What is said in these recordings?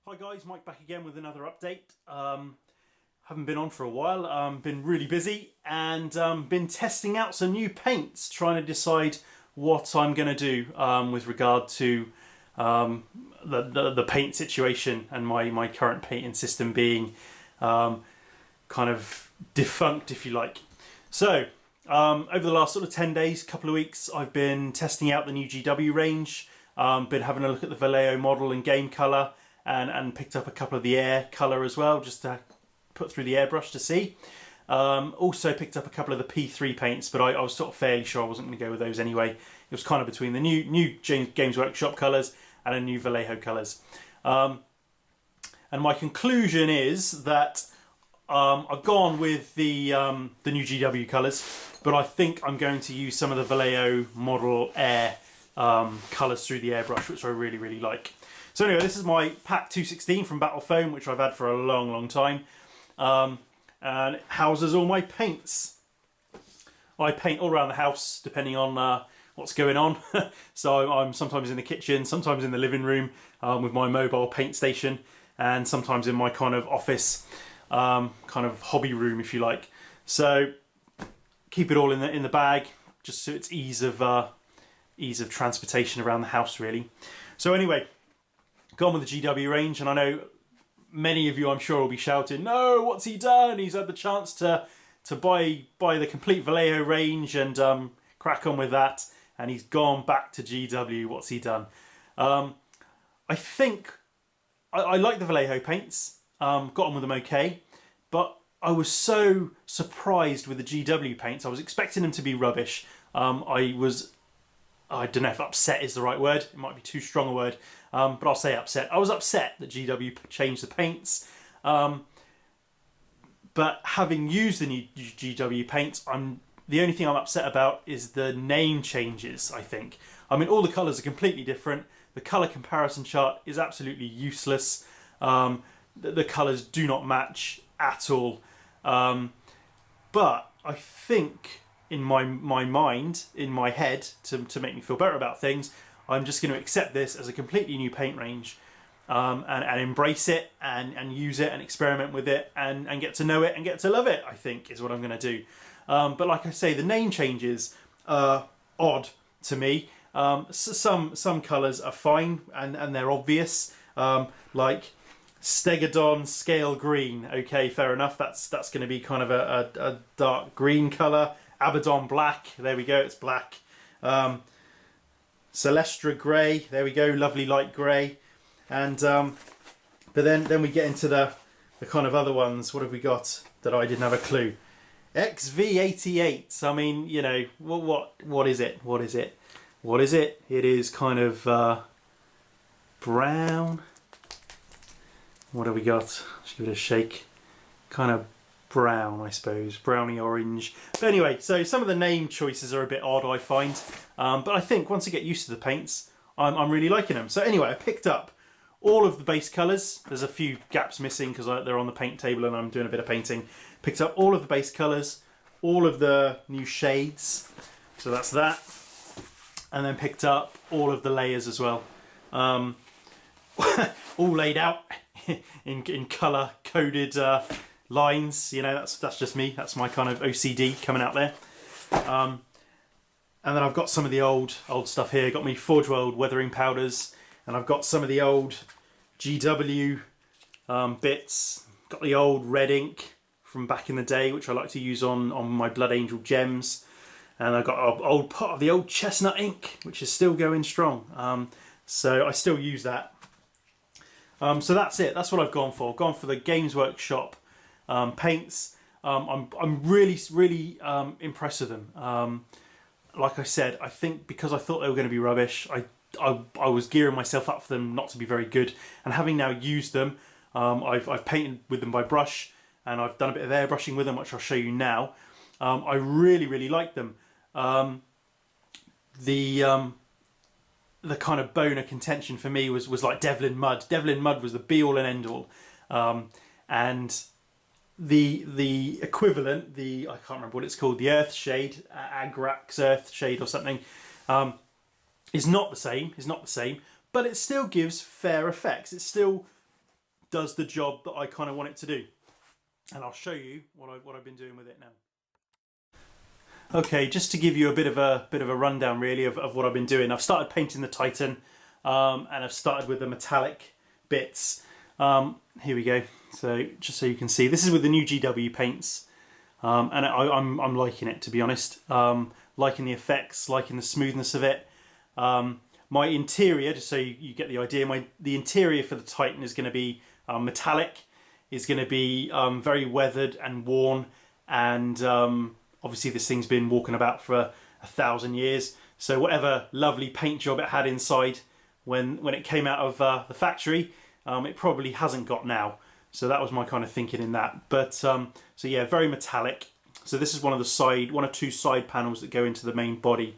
Hi guys, Mike back again with another update. Haven't been on for a while, been really busy and been testing out some new paints, trying to decide what I'm going to do with regard to the paint situation and my current painting system being kind of defunct, if you like. So, over the last sort of 10 days, couple of weeks, I've been testing out the new GW range, been having a look at the Vallejo model and game colour, and picked up a couple of the air colour as well, just to put through the airbrush to see. Also picked up a couple of the P3 paints, but I was sort of fairly sure I wasn't going to go with those anyway. It was kind of between the new Games Workshop colours and a new Vallejo colours. And my conclusion is that I've gone with the new GW colours, but I think I'm going to use some of the Vallejo model air colours through the airbrush, which I really like. So anyway, this is my pack 216 from Battle Foam, which I've had for a long time, and it houses all my paints. I paint all around the house depending on what's going on. So I'm sometimes in the kitchen, sometimes in the living room with my mobile paint station, and sometimes in my kind of office, kind of hobby room, if you like. So keep it all in the bag, just so it's ease of transportation around the house, really. So anyway, gone with the GW range, and I know many of you, I'm sure, will be shouting, "No, what's he done? He's had the chance to buy the complete Vallejo range and crack on with that, and he's gone back to GW. What's he done?" I think I like the Vallejo paints. Got on with them okay, but I was so surprised with the GW paints. I was expecting them to be rubbish. I don't know if upset is the right word. It might be too strong a word, but I'll say upset. I was upset that GW changed the paints, but having used the new GW paints, the only thing I'm upset about is the name changes, I think. I mean, all the colours are completely different. The colour comparison chart is absolutely useless. The colours do not match at all. But I think in my mind, in my head, to make me feel better about things, I'm just going to accept this as a completely new paint range, and embrace it and use it and experiment with it and get to know it and get to love it, I think, is what I'm going to do. But like I say, the name changes are odd to me. Some colours are fine and they're obvious, like Stegodon Scale Green. Okay, fair enough. That's going to be kind of a dark green colour. Abaddon Black, there we go, it's black. Celestra Grey, there we go, lovely light grey. And but then we get into the kind of other ones. What have we got that I didn't have a clue? XV88. I mean, you know, what is it? What is it? What is it? It is kind of brown. What have we got? Let's give it a shake. Kind of brown, I suppose, browny orange. But anyway, so some of the name choices are a bit odd, I find, but I think once I get used to the paints, I'm really liking them. So anyway, I picked up all of the base colours. There's a few gaps missing because they're on the paint table and I'm doing a bit of painting. Picked up all of the base colours, all of the new shades, so that's that, and then picked up all of the layers as well, all laid out in colour coded lines. You know, that's just me. That's my kind of OCD coming out there. And then I've got some of the old stuff here. Got me Forgeworld weathering powders, and I've got some of the old GW bits. Got the old red ink from back in the day, which I like to use on my Blood Angel gems. And I've got an old pot of the old chestnut ink, which is still going strong. So I still use that. So that's it. That's what I've gone for. Gone for the Games Workshop paints. I'm really impressed with them. Like I said, I think because I thought they were going to be rubbish, I was gearing myself up for them not to be very good. And having now used them, I've painted with them by brush, and I've done a bit of airbrushing with them, which I'll show you now. I really like them. The kind of bone of contention for me was like Devlin Mud. Devlin Mud was the be all and end all, and the equivalent, I can't remember what it's called, the Earth Shade, Agrax Earth Shade or something, is not the same. But it still gives fair effects. It's still does the job that I kind of want it to do. And I'll show you what I've been doing with it now. Okay, just to give you a bit of a rundown really of what I've been doing. I've started painting the Titan, and I've started with the metallic bits. Here we go. So just so you can see, this is with the new GW paints, and I'm liking it, to be honest. Liking the effects, liking the smoothness of it. My interior, just so you get the idea, the interior for the Titan is going to be metallic. Is going to be very weathered and worn, and obviously this thing's been walking about for 1,000 years. So whatever lovely paint job it had inside when it came out of the factory, it probably hasn't got now. So that was my kind of thinking in that. But so yeah, very metallic. So this is one or two side panels that go into the main body.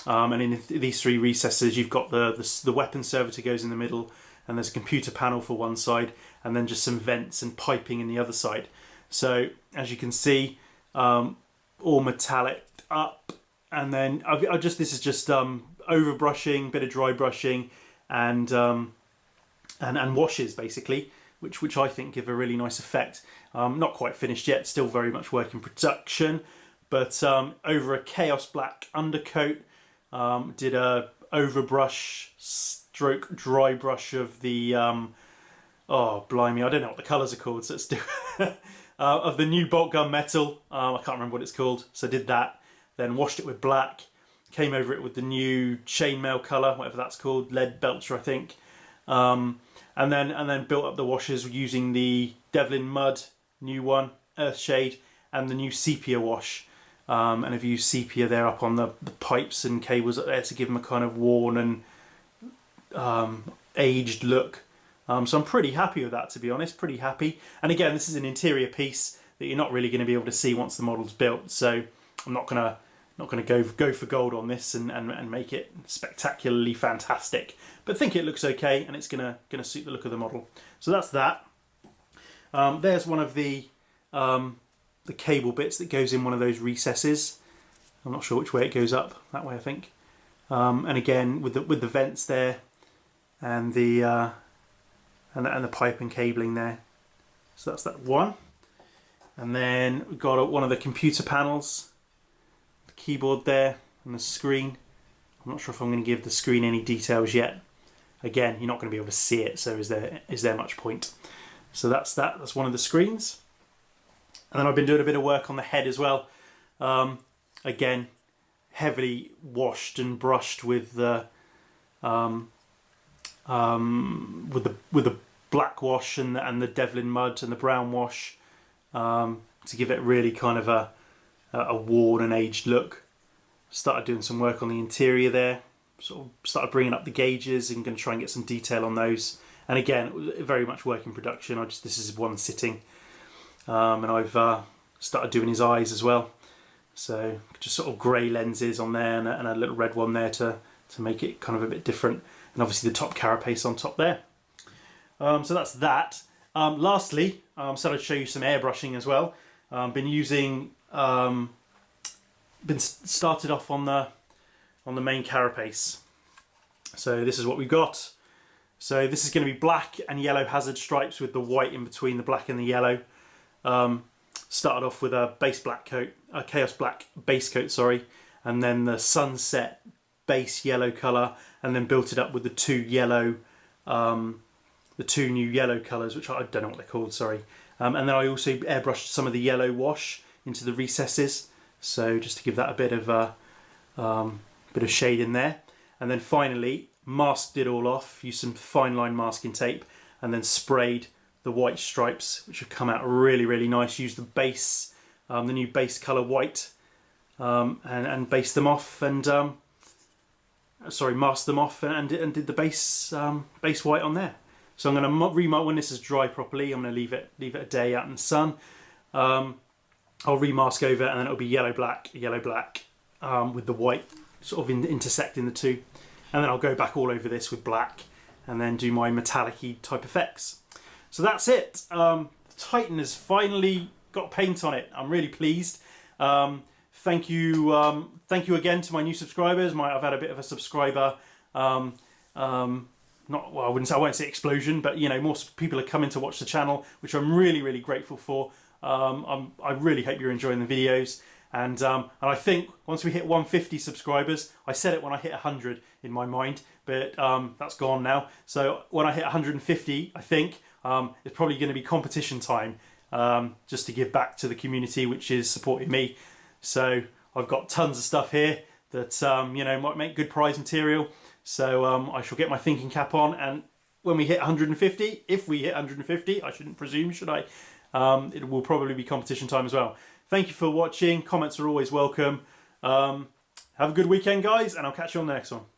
And in these three recesses, you've got the weapon servitor goes in the middle, and there's a computer panel for one side, and then just some vents and piping in the other side. So as you can see, all metallic up, and then this is just overbrushing, bit of dry brushing, and washes basically, which I think give a really nice effect. Not quite finished yet, still very much work in production, but over a Chaos Black undercoat. Did a overbrush stroke dry brush of the oh blimey, I don't know what the colours are called, so let's do of the new bolt gun metal. I can't remember what it's called, so did that, then washed it with black, came over it with the new chainmail colour, whatever that's called, lead belcher I think, and then built up the washes using the Devlin Mud new one, Earthshade, and the new sepia wash. And I've used sepia there up on the pipes and cables up there to give them a kind of worn and aged look. So I'm pretty happy with that, to be honest, pretty happy. And again, this is an interior piece that you're not really going to be able to see once the model's built. So I'm not gonna go for gold on this and make it spectacularly fantastic. But I think it looks okay, and it's gonna suit the look of the model. So that's that. There's one of the cable bits that goes in one of those recesses. I'm not sure which way it goes up. That way, I think. And again, with the vents there, and the pipe and cabling there. So that's that one. And then we've got one of the computer panels, the keyboard there, and the screen. I'm not sure if I'm going to give the screen any details yet. Again, you're not going to be able to see it, so is there much point? So that's that. That's one of the screens. And then I've been doing a bit of work on the head as well. Again, heavily washed and brushed with the black wash and the Devlin Mud and the brown wash, to give it really kind of a worn and aged look. Started doing some work on the interior there. Sort of started bringing up the gauges and going to try and get some detail on those. And again, very much work in production. This is one sitting. And I've started doing his eyes as well, so just sort of grey lenses on there and a little red one there to make it kind of a bit different, and obviously the top carapace on top there. So that's that. Lastly, said I'd show you some airbrushing as well. Been started off on the main carapace. So this is what we got. So this is going to be black and yellow hazard stripes with the white in between the black and the yellow. Started off with a base black coat, a Chaos Black base coat, sorry, and then the Sunset base yellow colour, and then built it up with the two new yellow colours, which I don't know what they're called, sorry. And then I also airbrushed some of the yellow wash into the recesses, so just to give that a bit of shade in there. And then finally masked it all off, used some fine line masking tape, and then sprayed the white stripes, which have come out really, really nice. Used the base, the new base colour white, and based them off, and masked them off, and did the base white on there. So I'm going to remark when this is dry properly. I'm going to leave it a day out in the sun. I'll remask over, and then it'll be yellow black, with the white sort of intersecting the two, and then I'll go back all over this with black, and then do my metallic-y type effects. So that's it. The Titan has finally got paint on it. I'm really pleased. Thank you again to my new subscribers. I've had a bit of a subscriber not, well, I won't say explosion, but you know, more people are coming to watch the channel, which I'm really, really grateful for. I really hope you're enjoying the videos. And I think once we hit 150 subscribers, I said it when I hit 100 in my mind, but that's gone now. So when I hit 150, I think it's probably going to be competition time, just to give back to the community which is supporting me. So I've got tons of stuff here that you know, might make good prize material. So I shall get my thinking cap on, and when we hit 150, if we hit 150, I shouldn't presume, should I? It will probably be competition time as well. Thank you for watching. Comments are always welcome. Have a good weekend, guys, and I'll catch you on the next one.